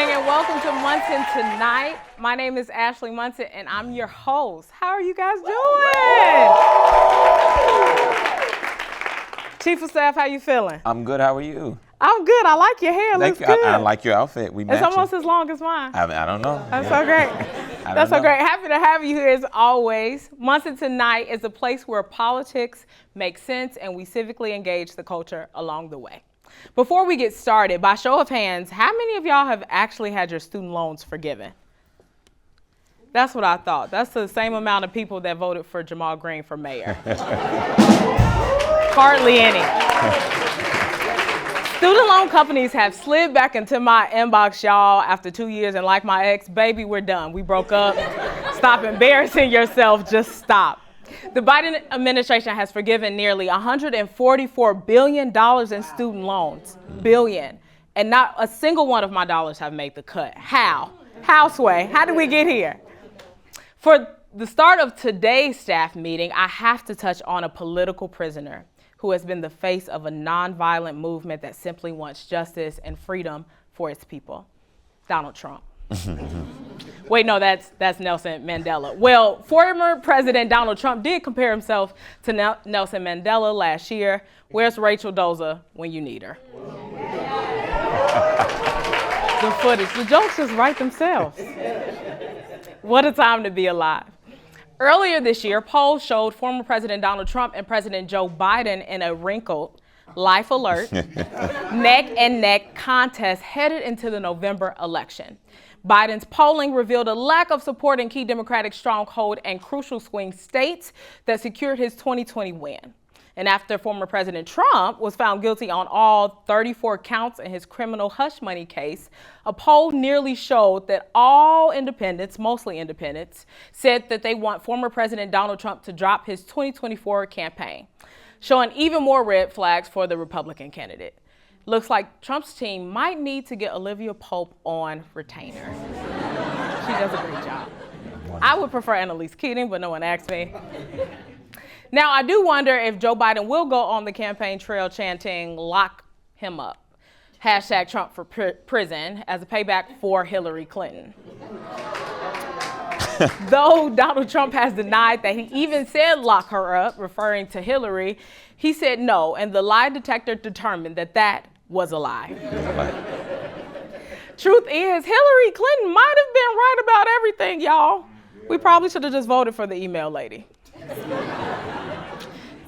evening and welcome to Munson Tonight. My name is Ashley Munson and I'm your host. How are you guys doing? Chief of Staff, how you feeling? I'm good. How are you? I'm good. I like your hair. Looks good. I like your outfit. We match. It's almost as long as mine. I don't know. That's so great. That's so great. Happy to have you here as always. Munson Tonight is a place where politics make sense and we civically engage the culture along the way. Before we get started, by show of hands, how many of y'all have actually had your student loans forgiven? That's what I thought. That's the same amount of people that voted for Jamal Green for mayor. Hardly any. Student loan companies have slid back into my inbox, y'all, after 2 years, and like my ex, baby, we're done. We broke up. Stop embarrassing yourself. Just stop. The Biden administration has forgiven nearly $144 billion in student loans. Billion. And not a single one of my dollars have made the cut. How? How, Sway? How did we get here? For the start of today's staff meeting, I have to touch on a political prisoner who has been the face of a nonviolent movement that simply wants justice and freedom for its people. Donald Trump. Wait, no, that's Nelson Mandela. Well, former President Donald Trump did compare himself to Nelson Mandela last year. Where's Rachel Doza when you need her? The footage, the jokes just write themselves. What a time to be alive. Earlier this year, polls showed former President Donald Trump and President Joe Biden in a wrinkled, life alert, neck-and-neck contest headed into the November election. Biden's polling revealed a lack of support in key Democratic stronghold and crucial swing states that secured his 2020 win. And after former President Trump was found guilty on all 34 counts in his criminal hush money case, a poll nearly showed that all independents, mostly independents, said that they want former President Donald Trump to drop his 2024 campaign, showing even more red flags for the Republican candidate. Looks like Trump's team might need to get Olivia Pope on retainer. She does a great job. I would prefer Annalise Keating, but no one asked me. Now, I do wonder if Joe Biden will go on the campaign trail chanting, "Lock him up," hashtag Trump for prison, as a payback for Hillary Clinton. Though Donald Trump has denied that he even said lock her up, referring to Hillary, he said no, and the lie detector determined that that was a lie. Truth is, Hillary Clinton might have been right about everything, y'all. We probably should have just voted for the email lady.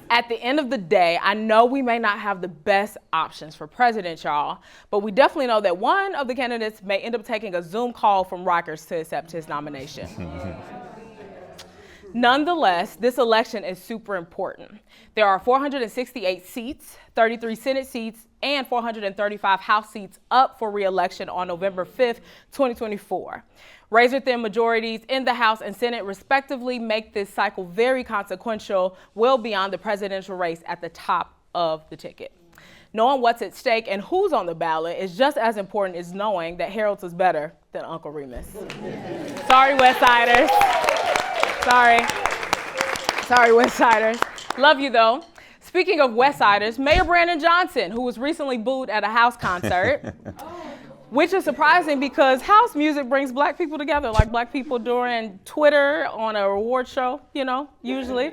At the end of the day, I know we may not have the best options for president, y'all, but we definitely know that one of the candidates may end up taking a Zoom call from Rikers to accept his nomination. Nonetheless, this election is super important. There are 468 seats, 33 Senate seats, and 435 House seats up for re-election on November 5th, 2024. Razor-thin majorities in the House and Senate respectively make this cycle very consequential, well beyond the presidential race at the top of the ticket. Knowing what's at stake and who's on the ballot is just as important as knowing that Harold's is better than Uncle Remus. Sorry, West Siders. Sorry, West Siders. Love you, though. Speaking of West Siders, Mayor Brandon Johnson, who was recently booed at a House concert, which is surprising because house music brings black people together, like black people during Twitter on a award show, usually.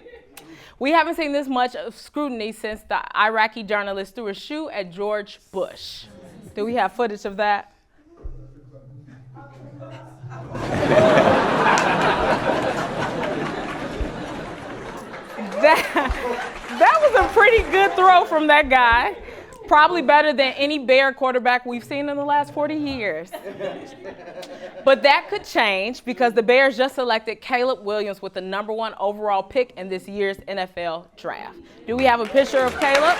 We haven't seen this much of scrutiny since the Iraqi journalist threw a shoe at George Bush. Do we have footage of that? That was a pretty good throw from that guy. Probably better than any Bear quarterback we've seen in the last 40 years. But that could change because the Bears just selected Caleb Williams with the #1 overall pick in this year's NFL draft. Do we have a picture of Caleb?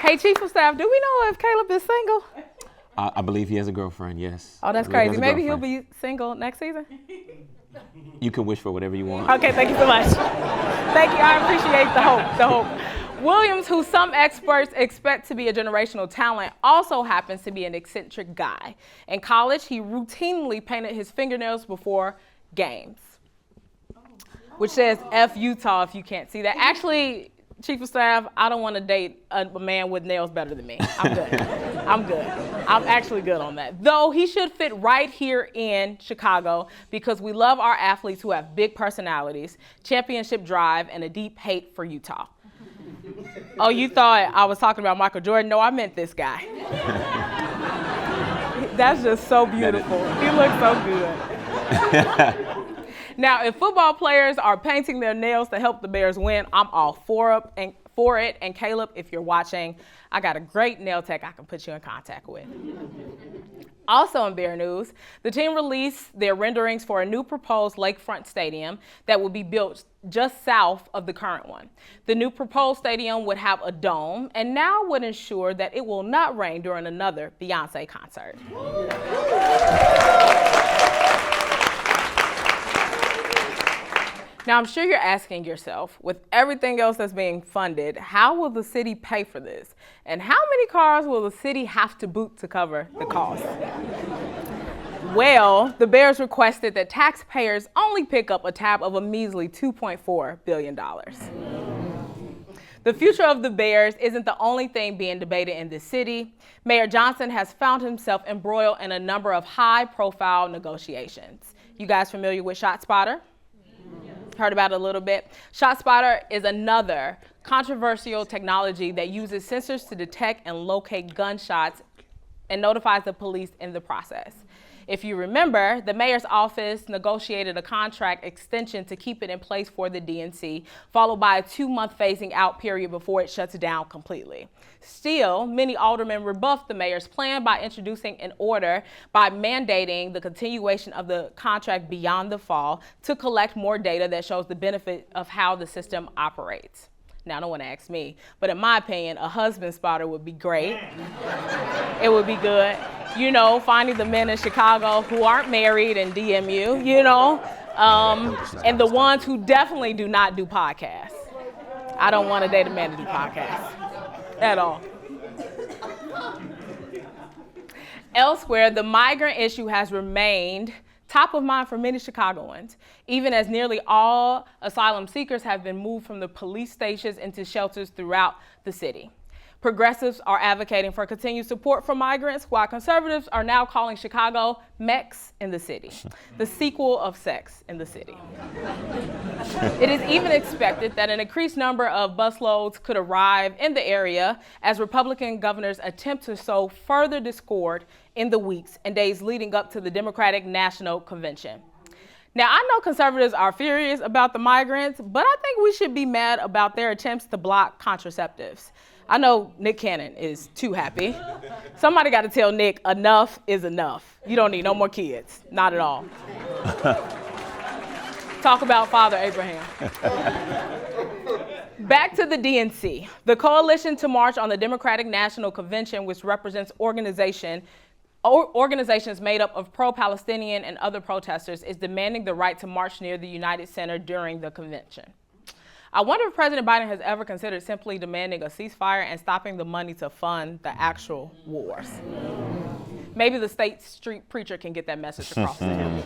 Hey, Chief of Staff, do we know if Caleb is single? I believe he has a girlfriend, yes. Oh, that's crazy. Maybe he'll be single next season? You can wish for whatever you want. Okay, thank you so much. Thank you, I appreciate the hope. Williams, who some experts expect to be a generational talent, also happens to be an eccentric guy. In college, he routinely painted his fingernails before games, which says F Utah if you can't see that. Actually, Chief of Staff, I don't want to date a man with nails better than me. I'm good. I'm good. I'm actually good on that. Though he should fit right here in Chicago because we love our athletes who have big personalities, championship drive, and a deep hate for Utah. Oh, you thought I was talking about Michael Jordan? No, I meant this guy. That's just so beautiful. He looks so good. Now, if football players are painting their nails to help the Bears win, I'm all for it. And Caleb, if you're watching, I got a great nail tech I can put you in contact with. Also in Bear news, the team released their renderings for a new proposed lakefront stadium that will be built just south of the current one. The new proposed stadium would have a dome and now would ensure that it will not rain during another Beyonce concert. Now, I'm sure you're asking yourself, with everything else that's being funded, how will the city pay for this? And how many cars will the city have to boot to cover the cost? Well, the Bears requested that taxpayers only pick up a tab of a measly $2.4 billion. The future of the Bears isn't the only thing being debated in this city. Mayor Johnson has found himself embroiled in a number of high-profile negotiations. You guys familiar with ShotSpotter? Heard about it a little bit. ShotSpotter is another controversial technology that uses sensors to detect and locate gunshots and notifies the police in the process. If you remember, the mayor's office negotiated a contract extension to keep it in place for the DNC, followed by a 2-month phasing out period before it shuts down completely. Still, many aldermen rebuffed the mayor's plan by introducing an order by mandating the continuation of the contract beyond the fall to collect more data that shows the benefit of how the system operates. Now, no one asked me, but in my opinion, a husband spotter would be great. It would be good. You know, finding the men in Chicago who aren't married and DM you, you know, and the ones who definitely do not do podcasts. I don't want to date a man to do podcasts at all. Elsewhere, the migrant issue has remained top of mind for many Chicagoans, even as nearly all asylum seekers have been moved from the police stations into shelters throughout the city. Progressives are advocating for continued support for migrants, while conservatives are now calling Chicago Mex in the city, the sequel of Sex in the City. It is even expected that an increased number of busloads could arrive in the area as Republican governors attempt to sow further discord in the weeks and days leading up to the Democratic National Convention. Now, I know conservatives are furious about the migrants, but I think we should be mad about their attempts to block contraceptives. I know Nick Cannon is too happy. Somebody got to tell Nick enough is enough. You don't need no more kids, not at all. Talk about Father Abraham. Back to the DNC. The coalition to march on the Democratic National Convention, which represents organizations made up of pro-Palestinian and other protesters, is demanding the right to march near the United Center during the convention. I wonder if President Biden has ever considered simply demanding a ceasefire and stopping the money to fund the actual wars. Maybe the State Street preacher can get that message across to him.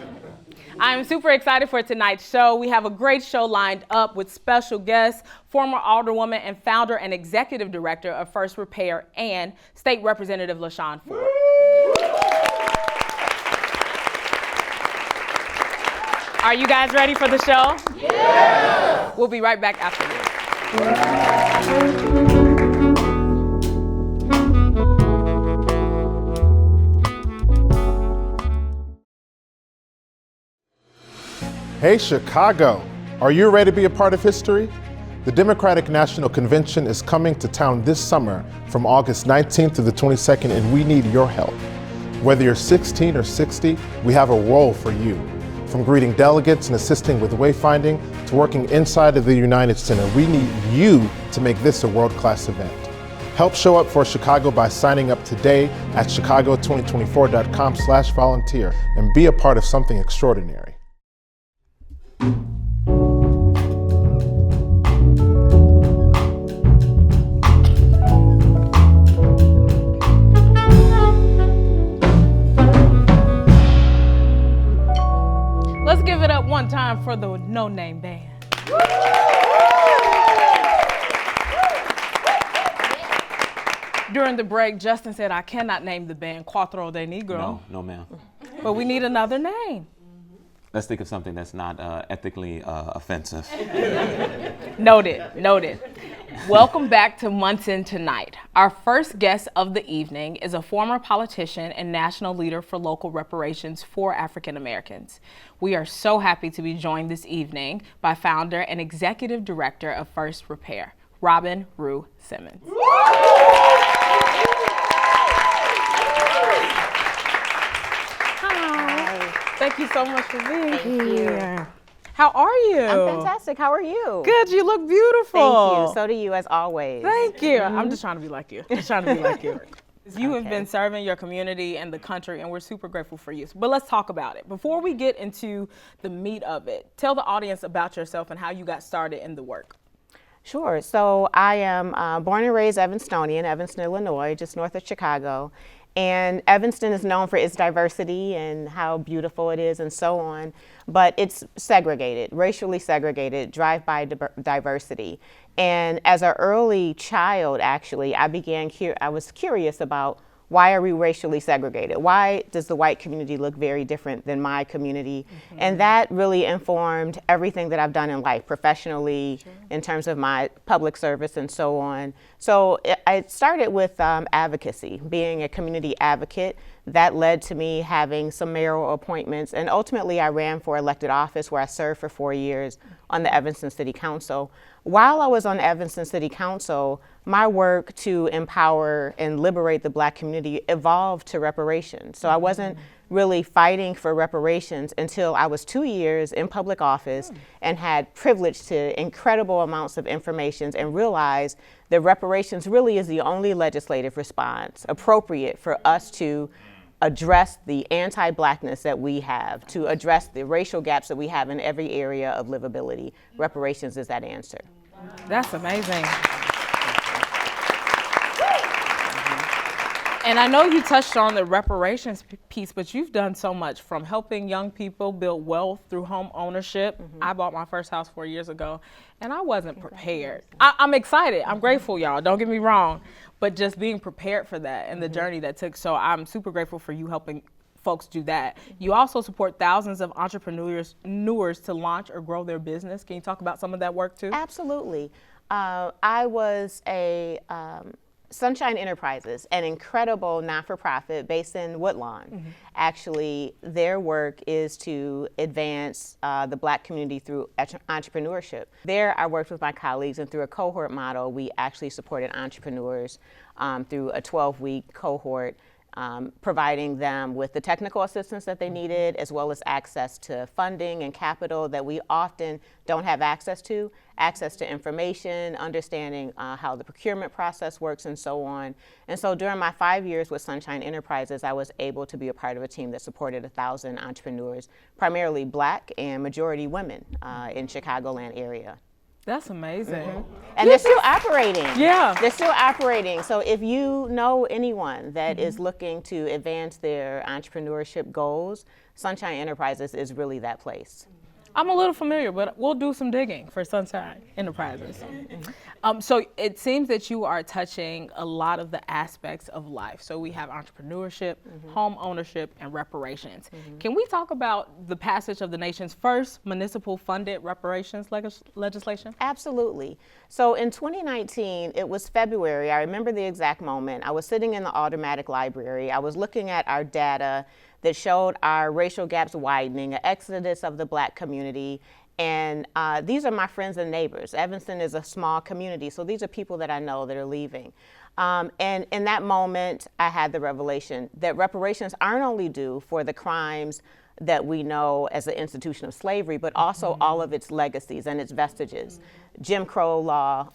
I am super excited for tonight's show. We have a great show lined up with special guests, former Alderwoman and founder and executive director of First Repair and State Representative Lashawn Ford. Are you guys ready for the show? Yeah! We'll be right back after this. Hey Chicago, are you ready to be a part of history? The Democratic National Convention is coming to town this summer from August 19th to the 22nd, and we need your help. Whether you're 16 or 60, we have a role for you. From greeting delegates and assisting with wayfinding to working inside of the United Center, we need you to make this a world-class event. Help show up for Chicago by signing up today at chicago2024.com/volunteer and be a part of something extraordinary. Let's give it up one time for the No Name Band. During the break, Justin said, I cannot name the band Cuatro de Negro. No, no, ma'am. But we need another name. Let's think of something that's not ethically offensive. Noted, noted. Welcome back to Munson Tonight. Our first guest of the evening is a former politician and national leader for local reparations for African Americans. We are so happy to be joined this evening by founder and executive director of First Repair, Robin Rue Simmons. Hi. Thank you so much for being here. How are you? I'm fantastic. How are you? Good. You look beautiful. Thank you. So do you, as always. Thank you. I'm just trying to be like you. Just trying to be like you. You have been serving your community and the country, and we're super grateful for you. But let's talk about it. Before we get into the meat of it, tell the audience about yourself and how you got started in the work. Sure. So I am born and raised Evanstonian, Evanston, Illinois, just north of Chicago. And Evanston is known for its diversity and how beautiful it is and so on, but it's segregated, racially segregated, drive-by diversity. And as an early child, actually, I was curious about why are we racially segregated? Why does the white community look very different than my community? Mm-hmm. And that really informed everything that I've done in life, professionally, in terms of my public service and so on. So I started with advocacy, being a community advocate. That led to me having some mayoral appointments, and ultimately I ran for elected office where I served for 4 years on the Evanston City Council. While I was on Evanston City Council, my work to empower and liberate the Black community evolved to reparations. So I wasn't really fighting for reparations until I was 2 years in public office and had privilege to incredible amounts of information and realized that reparations really is the only legislative response appropriate for us to address the anti-Blackness that we have, to address the racial gaps that we have in every area of livability. Reparations is that answer. That's amazing. And I know you touched on the reparations piece, but you've done so much, from helping young people build wealth through home ownership. I bought my first house 4 years ago, and I wasn't prepared. I'm excited. I'm grateful, y'all. Don't get me wrong. But just being prepared for that and the journey that took. So I'm super grateful for you helping folks do that. You also support thousands of entrepreneurs to launch or grow their business. Can you talk about some of that work too? Absolutely. I was a Sunshine Enterprises, an incredible not-for-profit based in Woodlawn. Actually, their work is to advance the Black community through entrepreneurship. There, I worked with my colleagues, and through a cohort model, we actually supported entrepreneurs through a 12-week cohort, providing them with the technical assistance that they needed, as well as access to funding and capital that we often don't have access to information, understanding how the procurement process works, and so on. And so during my 5 years with Sunshine Enterprises, I was able to be a part of a team that supported 1,000 entrepreneurs, primarily Black and majority women in Chicagoland area. That's amazing. And they're still operating. Yeah. They're still operating. So if you know anyone that is looking to advance their entrepreneurship goals, Sunshine Enterprises is really that place. I'm a little familiar, but we'll do some digging for Sunshine Enterprises. So it seems that you are touching a lot of the aspects of life. So we have entrepreneurship, home ownership, and reparations. Can we talk about the passage of the nation's first municipal funded reparations legislation? Absolutely. So in 2019, it was February. I remember the exact moment. I was sitting in the Automatic Library. I was looking at our data that showed our racial gaps widening, an exodus of the Black community. And these are my friends and neighbors. Evanston is a small community, so these are people that I know that are leaving. And in that moment, I had the revelation that reparations aren't only due for the crimes that we know as an institution of slavery, but also all of its legacies and its vestiges. Jim Crow law,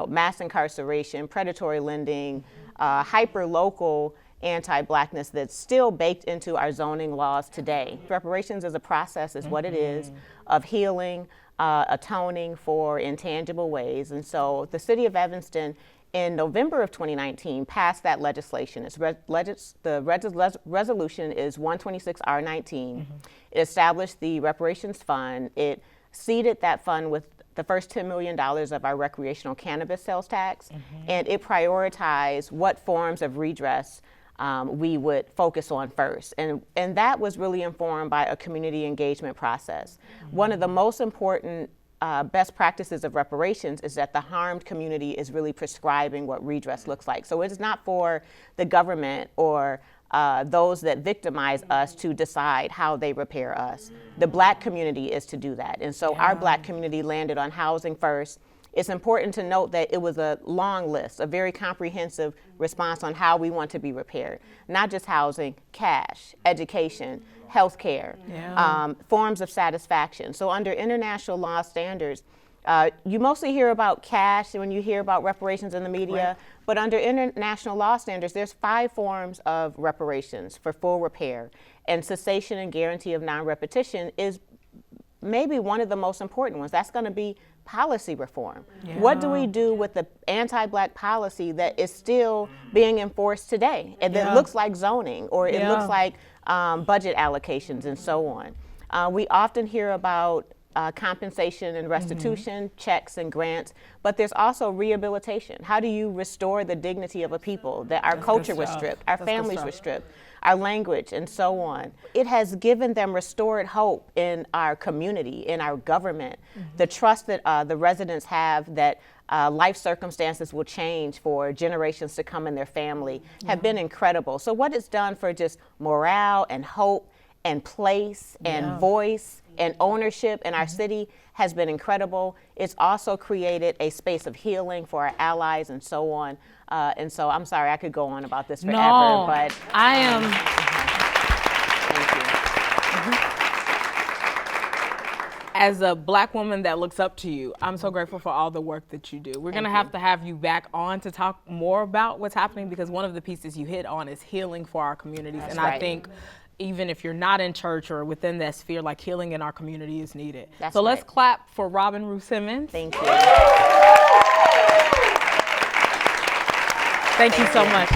mass incarceration, predatory lending, hyper-local anti-Blackness that's still baked into our zoning laws today. Reparations as a process is what it is, of healing, atoning for intangible ways. And so the city of Evanston in November of 2019 passed that legislation. The resolution is 126R19. It established the reparations fund. It seeded that fund with the first $10 million of our recreational cannabis sales tax, and it prioritized what forms of redress we would focus on first. And that was really informed by a community engagement process. One of the most important best practices of reparations is that the harmed community is really prescribing what redress looks like. So it is not for the government or those that victimize us to decide how they repair us. The Black community is to do that. And so our Black community landed on housing first. It's important to note that it was a long list, a very comprehensive response on how we want to be repaired. Not just housing, cash, education, healthcare, forms of satisfaction. So under international law standards, you mostly hear about cash when you hear about reparations in the media, but under international law standards, there's 5 forms of reparations for full repair, and cessation and guarantee of non-repetition is maybe one of the most important ones. That's going to be policy reform. What do we do with the anti-Black policy that is still being enforced today, and that looks like zoning, or it looks like budget allocations and so on? We often hear about compensation and restitution, checks and grants, but there's also rehabilitation. How do you restore the dignity of a people that our culture was stripped, our families were stripped, our language, and so on? It has given them restored hope in our community, in our government, the trust that the residents have that life circumstances will change for generations to come in their family have been incredible. So what it's done for just morale and hope and place and voice and ownership in our city has been incredible. It's also created a space of healing for our allies and so on. And so I'm sorry, I could go on about this forever, but I am. Thank you. As a Black woman that looks up to you, I'm so grateful for all the work that you do. We're going to have you back on to talk more about what's happening, because one of the pieces you hit on is healing for our communities. That's and right. I think even if you're not in church or within that sphere, like, healing in our community is needed. That's so let's right. clap for Robin Ruth Simmons. Thank you. Thank you so much.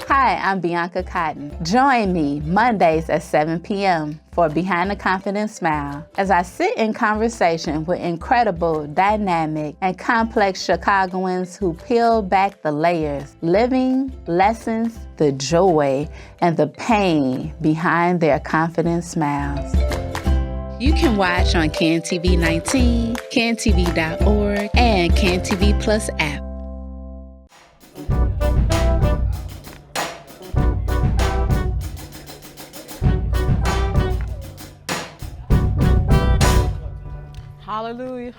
Hi, I'm Bianca Cotton. Join me Mondays at 7 p.m. for Behind the Confident Smile as I sit in conversation with incredible, dynamic, and complex Chicagoans who peel back the layers, living lessons, the joy, and the pain behind their confident smiles. You can watch on CanTV 19, cantv.org, and CanTV Plus app. Hallelujah.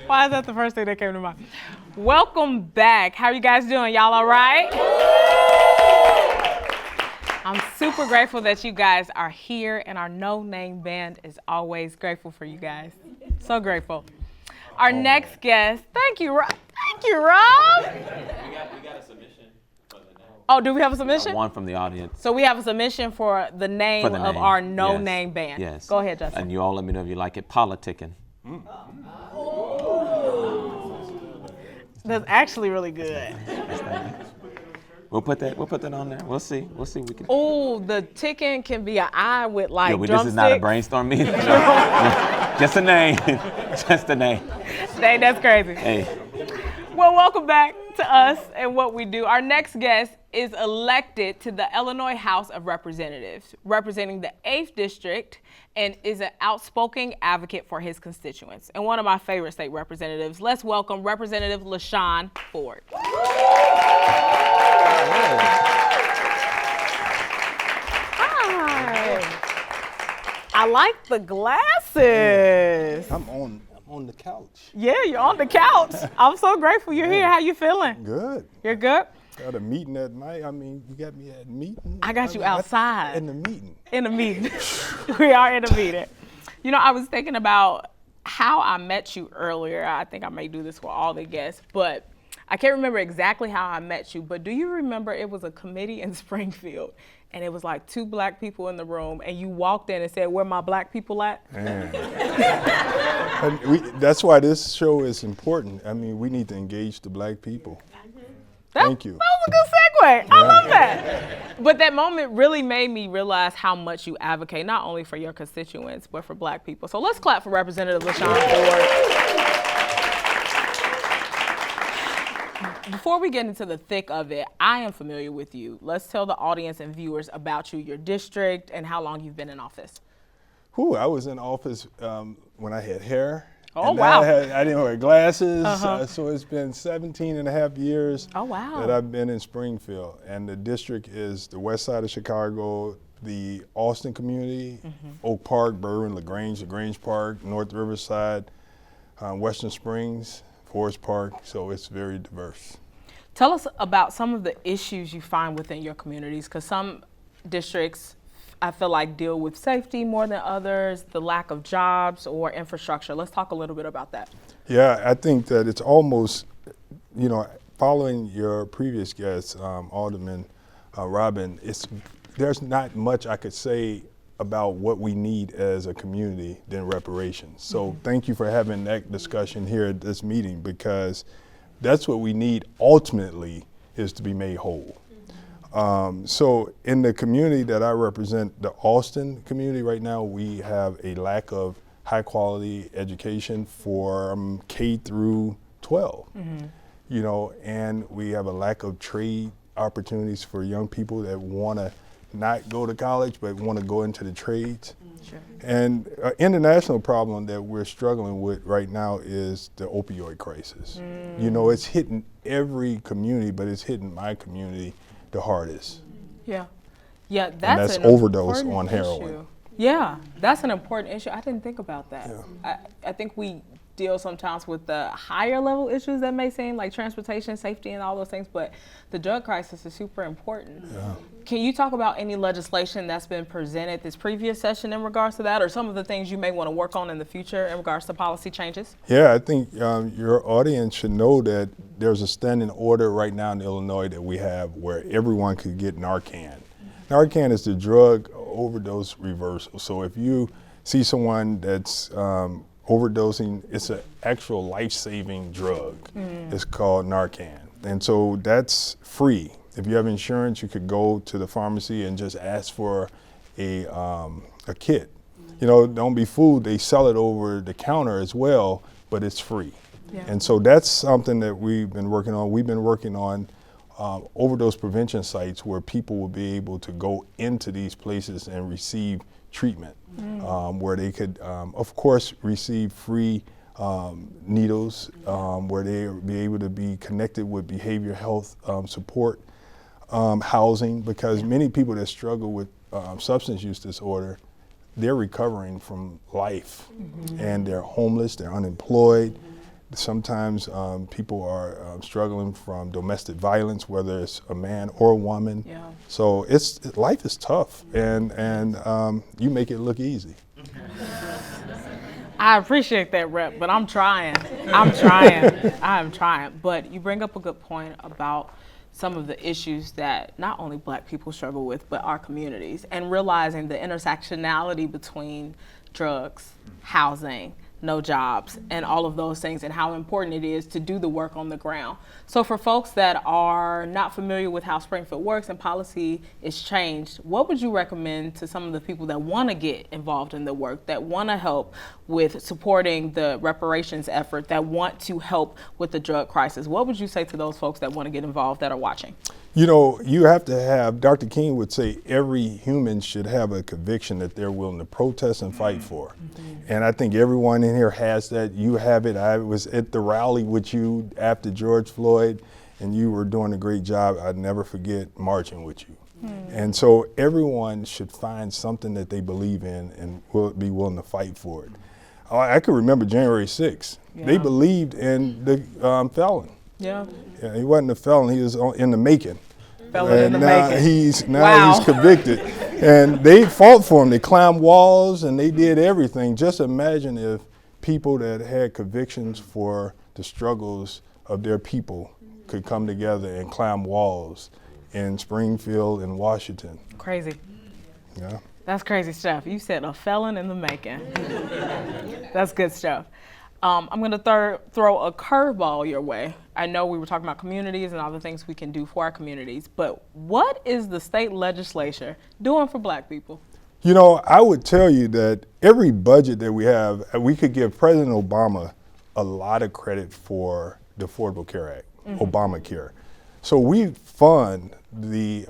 Why is that the first thing that came to mind? Welcome back. How are you guys doing? Y'all all right? I'm super grateful that you guys are here, and our No Name Band is always grateful for you guys. So grateful. Our next guest, thank you, Rob. Thank you, Rob. We got a submission for the name. Oh, do we have a submission? One from the audience. So we have a submission for the name For the of name, our No yes, Name Band. Yes. Go ahead, Justin. And you all let me know if you like it. Politicking. That's actually really good. We'll put that on there. We'll see. We can. Oh, the ticking can be an eye with like This drumsticks. is not a brainstorm meeting. Just a name. Just a name. Dang, that's crazy. Hey. Well, welcome back to us and what we do. Our next guest is elected to the Illinois House of Representatives, representing the 8th District, and is an outspoken advocate for his constituents. And one of my favorite state representatives. Let's welcome Representative Lashawn Ford. Hi. I like the glasses. I'm on the couch. Yeah, you're on the couch. I'm so grateful you're here. How you feeling? Good. You're good? Got a meeting at night. I mean, you got me at meeting. I got you outside. In the meeting. In a meeting. We are in a meeting. You know, I was thinking about how I met you earlier. I think I may do this for all the guests, but I can't remember exactly how I met you, but do you remember it was a committee in Springfield and it was like 2 black people in the room and you walked in and said, "Where my black people at?" That's why this show is important. I mean, we need to engage the black people. Thank you. That was a good segue. I love that. But that moment really made me realize how much you advocate, not only for your constituents, but for black people. So let's clap for Representative Lashawn Ford. Before we get into the thick of it, I am familiar with you. Let's tell the audience and viewers about you, your district, and how long you've been in office. I was in office when I had hair. Oh, and wow. I didn't wear glasses, so it's been 17 and a half years that I've been in Springfield. And the district is the west side of Chicago, the Austin community, Oak Park, Berwyn, LaGrange Park, North Riverside, Western Springs, Forest Park, so it's very diverse. Tell us about some of the issues you find within your communities, because some districts, I feel like, deal with safety more than others, the lack of jobs or infrastructure. Let's talk a little bit about that. Yeah, I think that it's almost, following your previous guest, Alderman Robin, there's not much I could say about what we need as a community than reparations. So thank you for having that discussion here at this meeting, because that's what we need ultimately, is to be made whole. So in the community that I represent, the Austin community right now, we have a lack of high quality education for K through 12, and we have a lack of trade opportunities for young people that want to not go to college but want to go into the trades. Sure. And an international problem that we're struggling with right now is the opioid crisis. It's hitting every community, but it's hitting my community the hardest. Yeah, that's an overdose on heroin. Issue. Yeah, that's an important issue. I didn't think about that. Yeah. I think we deal sometimes with the higher level issues that may seem like transportation, safety, and all those things, but the drug crisis is super important. Yeah. Can you talk about any legislation that's been presented this previous session in regards to that, or some of the things you may want to work on in the future in regards to policy changes? Yeah, I think your audience should know that there's a standing order right now in Illinois that we have where everyone could get Narcan. Narcan is the drug overdose reversal. So if you see someone that's overdosing, it's an actual life-saving drug. It's called Narcan. And so that's free. If you have insurance, you could go to the pharmacy and just ask for a kit. Don't be fooled, they sell it over the counter as well, but it's free. Yeah. And so that's something that we've been working on. We've been working on overdose prevention sites where people will be able to go into these places and receive treatment, where they could, of course, receive free needles, where they will be able to be connected with behavioral health support, housing, because many people that struggle with substance use disorder, they're recovering from life, and they're homeless, they're unemployed. Sometimes people are struggling from domestic violence, whether it's a man or a woman. Yeah. So life is tough, and you make it look easy. I appreciate that, Rep, but I'm trying. I'm trying. But you bring up a good point about some of the issues that not only Black people struggle with, but our communities, and realizing the intersectionality between drugs, housing, no jobs, and all of those things, and how important it is to do the work on the ground. So for folks that are not familiar with how Springfield works and policy is changed, what would you recommend to some of the people that want to get involved in the work, that want to help with supporting the reparations effort, that want to help with the drug crisis? What would you say to those folks that want to get involved that are watching? You have to have, Dr. King would say, every human should have a conviction that they're willing to protest and fight for. And I think everyone in here has that. You have it. I was at the rally with you after George Floyd, and you were doing a great job. I'd never forget marching with you. And so everyone should find something that they believe in and will be willing to fight for it. I can remember January 6th. Yeah. They believed in the felon. Yeah. He wasn't a felon, he was in the making. And now he's convicted. And they fought for him. They climbed walls and they did everything. Just imagine if people that had convictions for the struggles of their people could come together and climb walls in Springfield and Washington. Crazy. Yeah. That's crazy stuff. You said a felon in the making. That's good stuff. I'm going to throw a curveball your way. I know we were talking about communities and all the things we can do for our communities, but what is the state legislature doing for Black people? You know, I would tell you that every budget that we have, we could give President Obama a lot of credit for the Affordable Care Act, Obamacare. So we fund the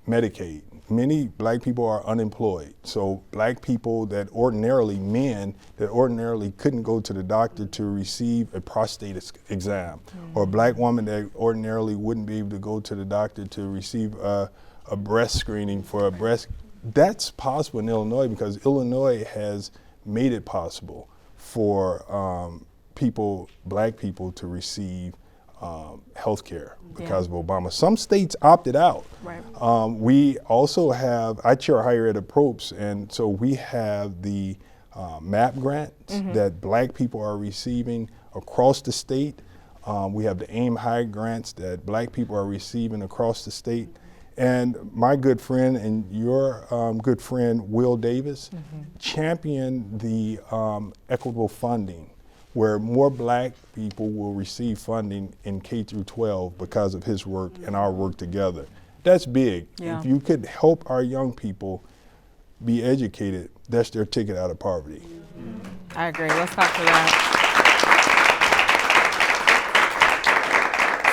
Medicaid. Many Black people are unemployed. So Black people that ordinarily, men that ordinarily couldn't go to the doctor to receive a prostate exam, or a Black woman that ordinarily wouldn't be able to go to the doctor to receive a breast screening for a breast. That's possible in Illinois because Illinois has made it possible for people, Black people, to receive health care because of Obama. Some states opted out. Right. We also have, I chair higher ed at Probst, and so we have the MAP grants that Black people are receiving across the state. We have the AIM High grants that Black people are receiving across the state. And my good friend and your good friend, Will Davis, championed the equitable funding, where more Black people will receive funding in K through 12 because of his work and our work together. That's big. Yeah. If you could help our young people be educated, that's their ticket out of poverty. I agree. Let's talk to that.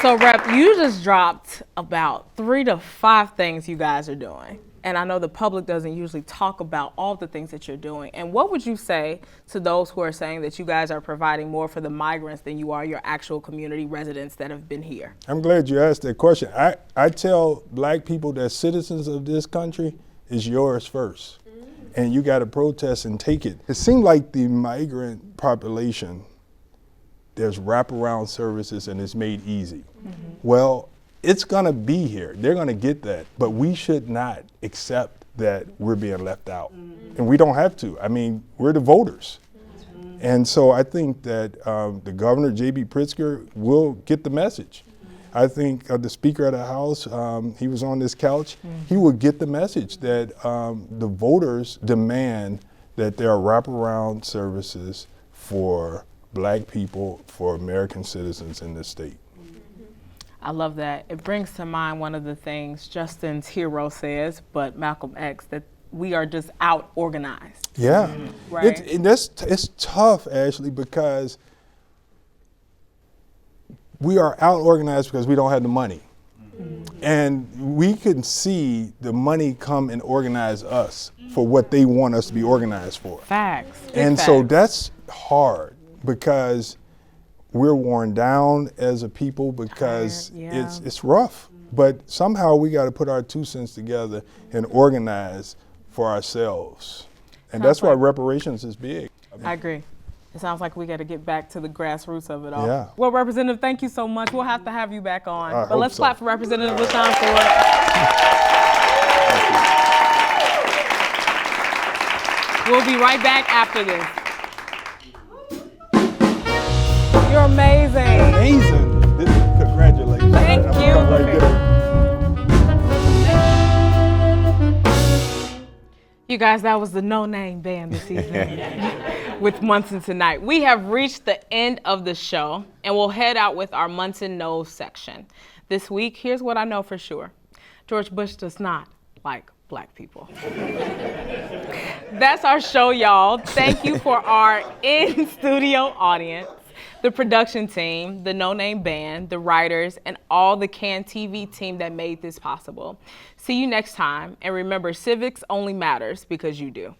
So, Rep, you just dropped about 3 to 5 things you guys are doing. And I know the public doesn't usually talk about all the things that you're doing. And what would you say to those who are saying that you guys are providing more for the migrants than you are your actual community residents that have been here? I'm glad you asked that question. I tell Black people that citizens of this country is yours first. And you got to protest and take it. It seemed like the migrant population, there's wraparound services and it's made easy. Well, it's gonna be here. They're gonna get that, but we should not accept that we're being left out. And we don't have to. I mean, we're the voters. And so I think that the governor, J.B. Pritzker, will get the message. I think the Speaker of the House, he was on this couch, he will get the message that the voters demand that there are wraparound services for Black people, for American citizens in this state. I love that. It brings to mind one of the things Justin's hero says, but Malcolm X, that we are just out organized. Yeah, Right. It's tough, Ashley, because we are out organized because we don't have the money. And we can see the money come and organize us for what they want us to be organized for. Facts. And so that's hard because we're worn down as a people because it's rough. But somehow we got to put our 2 cents together and organize for ourselves. And that's why reparations is big. I agree. It sounds like we got to get back to the grassroots of it all. Yeah. Well, Representative, thank you so much. We'll have to have you back on. I But hope let's so. clap for Representative Lashawn Ford. We'll be right back after this. You're amazing. Amazing. Congratulations. Thank I'm you. come right there. You guys, that was the No Name Band this evening with Munson Tonight. We have reached the end of the show, and we'll head out with our Munson Knows section. This week, here's what I know for sure. George Bush does not like Black people. That's our show, y'all. Thank you for our in-studio audience, the production team, the No Name Band, the writers, and all the CAN TV team that made this possible. See you next time, and remember, civics only matters because you do.